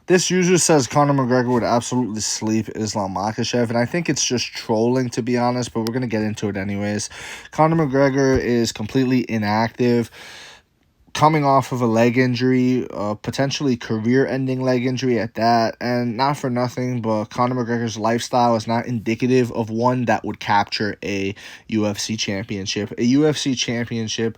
This user says Conor McGregor would absolutely sleep Islam Makhachev, and I think it's just trolling, to be honest, but we're going to get into it anyways. Conor McGregor is completely inactive, coming off of a leg injury, potentially career-ending leg injury at that, and not for nothing, but Conor McGregor's lifestyle is not indicative of one that would capture a UFC championship. A UFC championship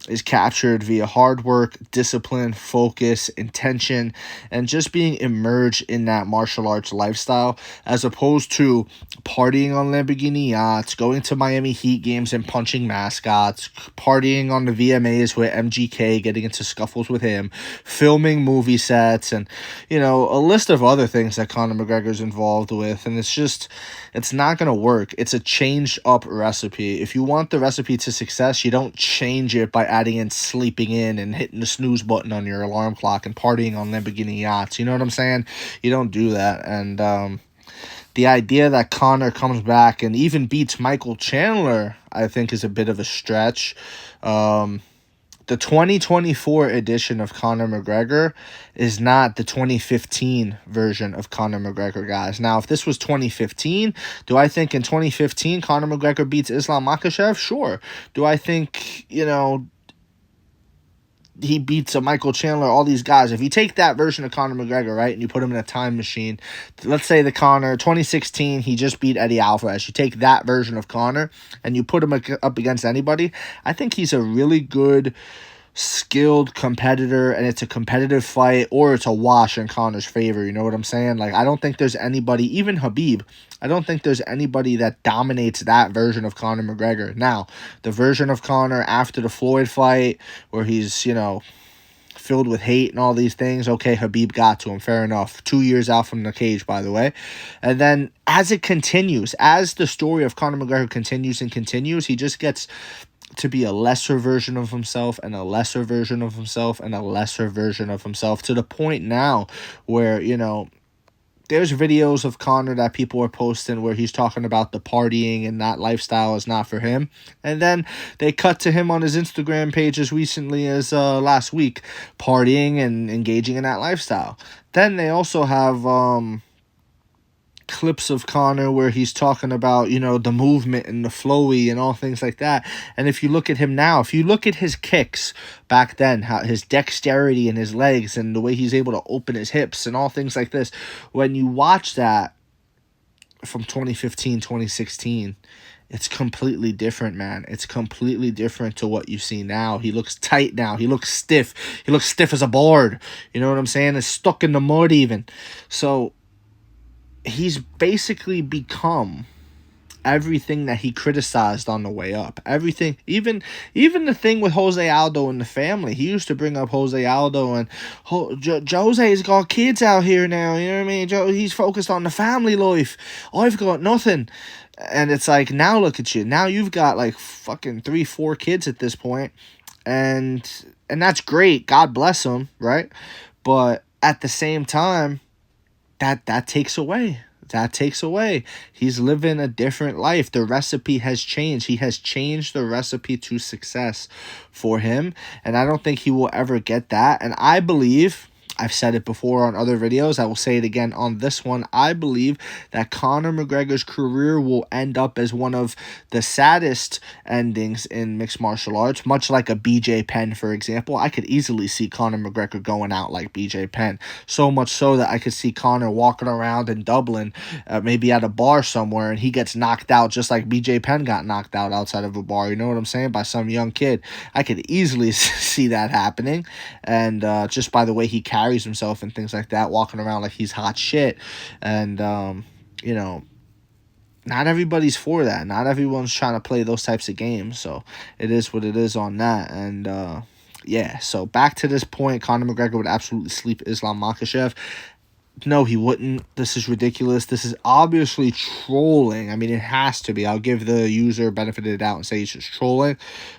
is captured via hard work, discipline, focus, intention, and just being immersed in that martial arts lifestyle, as opposed to partying on Lamborghini yachts, going to Miami Heat games and punching mascots, partying on the VMAs with MGK, getting into scuffles with him, filming movie sets, and, a list of other things that Conor McGregor's involved with. And it's not going to work. It's a changed up recipe. If you want the recipe to success, you don't change it by adding in sleeping in and hitting the snooze button on your alarm clock and partying on Lamborghini yachts. You know what I'm saying? You don't do that. And the idea that Conor comes back and even beats Michael Chandler, I think, is a bit of a stretch. The 2024 edition of Conor McGregor is not the 2015 version of Conor McGregor, guys. Now, if this was 2015, do I think in 2015 Conor McGregor beats Islam Makhachev? Sure. Do I think, he beats a Michael Chandler, all these guys? If you take that version of Conor McGregor, right, and you put him in a time machine, let's say the Conor 2016, he just beat Eddie Alvarez. You take that version of Conor and you put him up against anybody, I think he's a really good, skilled competitor, and it's a competitive fight, or it's a wash in Conor's favor. You know what I'm saying? Like, I don't think there's anybody, even Habib, I don't think there's anybody that dominates that version of Conor McGregor. Now, the version of Conor after the Floyd fight, where he's, filled with hate and all these things, okay, Habib got to him, fair enough. 2 years out from the cage, by the way. And then as it continues, as the story of Conor McGregor continues and continues, he just gets to be a lesser version of himself and a lesser version of himself and a lesser version of himself, to the point now where, there's videos of Conor that people are posting where he's talking about the partying and that lifestyle is not for him. And then they cut to him on his Instagram page as recently as last week, partying and engaging in that lifestyle. Then they also have clips of Conor where he's talking about, the movement and the flowy and all things like that. And if you look at him now, if you look at his kicks back then, how his dexterity in his legs and the way he's able to open his hips and all things like this, when you watch that from 2015, 2016, it's completely different, man. It's completely different to what you see now. He looks tight now. He looks stiff. He looks stiff as a board. You know what I'm saying? It's stuck in the mud even. So he's basically become everything that he criticized on the way up. Everything, even the thing with Jose Aldo and the family. He used to bring up Jose Aldo and Jose's got kids out here now. You know what I mean? He's focused on the family life. I've got nothing. And it's like, now look at you. Now you've got like fucking 3-4 kids at this point, and that's great. God bless them, right? But at the same time, that takes away. That takes away. He's living a different life. The recipe has changed. He has changed the recipe to success for him, and I don't think he will ever get that. And I believe, I've said it before on other videos, I will say it again on this one, I believe that Conor McGregor's career will end up as one of the saddest endings in mixed martial arts, much like a BJ Penn, for example. I could easily see Conor McGregor going out like BJ Penn, so much so that I could see Conor walking around in Dublin, maybe at a bar somewhere, and he gets knocked out just like BJ Penn got knocked out outside of a bar, you know what I'm saying, by some young kid. I could easily see that happening, and just by the way he carries himself and things like that, walking around like he's hot shit. And not everybody's for that. Not everyone's trying to play those types of games. So it is what it is on that. And yeah, so back to this point, Conor McGregor would absolutely sleep Islam Makhachev. No, he wouldn't. This is ridiculous. This is obviously trolling. I mean, it has to be. I'll give the user benefit of the doubt and say he's just trolling.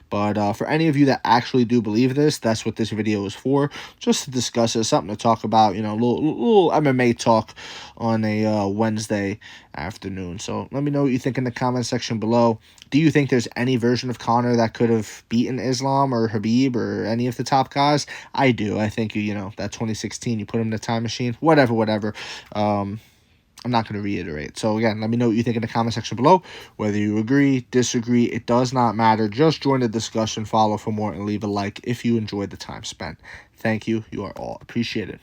But for any of you that actually do believe this, that's what this video is for, just to discuss it, something to talk about, you know, little MMA talk on a Wednesday afternoon. So let me know what you think in the comment section below. Do you think there's any version of Conor that could have beaten Islam or Khabib or any of the top guys? I do. I think, you know, that 2016, you put him in the time machine, whatever. I'm not going to reiterate. So again, let me know what you think in the comment section below. Whether you agree, disagree, it does not matter. Just join the discussion, follow for more, and leave a like if you enjoyed the time spent. Thank you. You are all appreciated.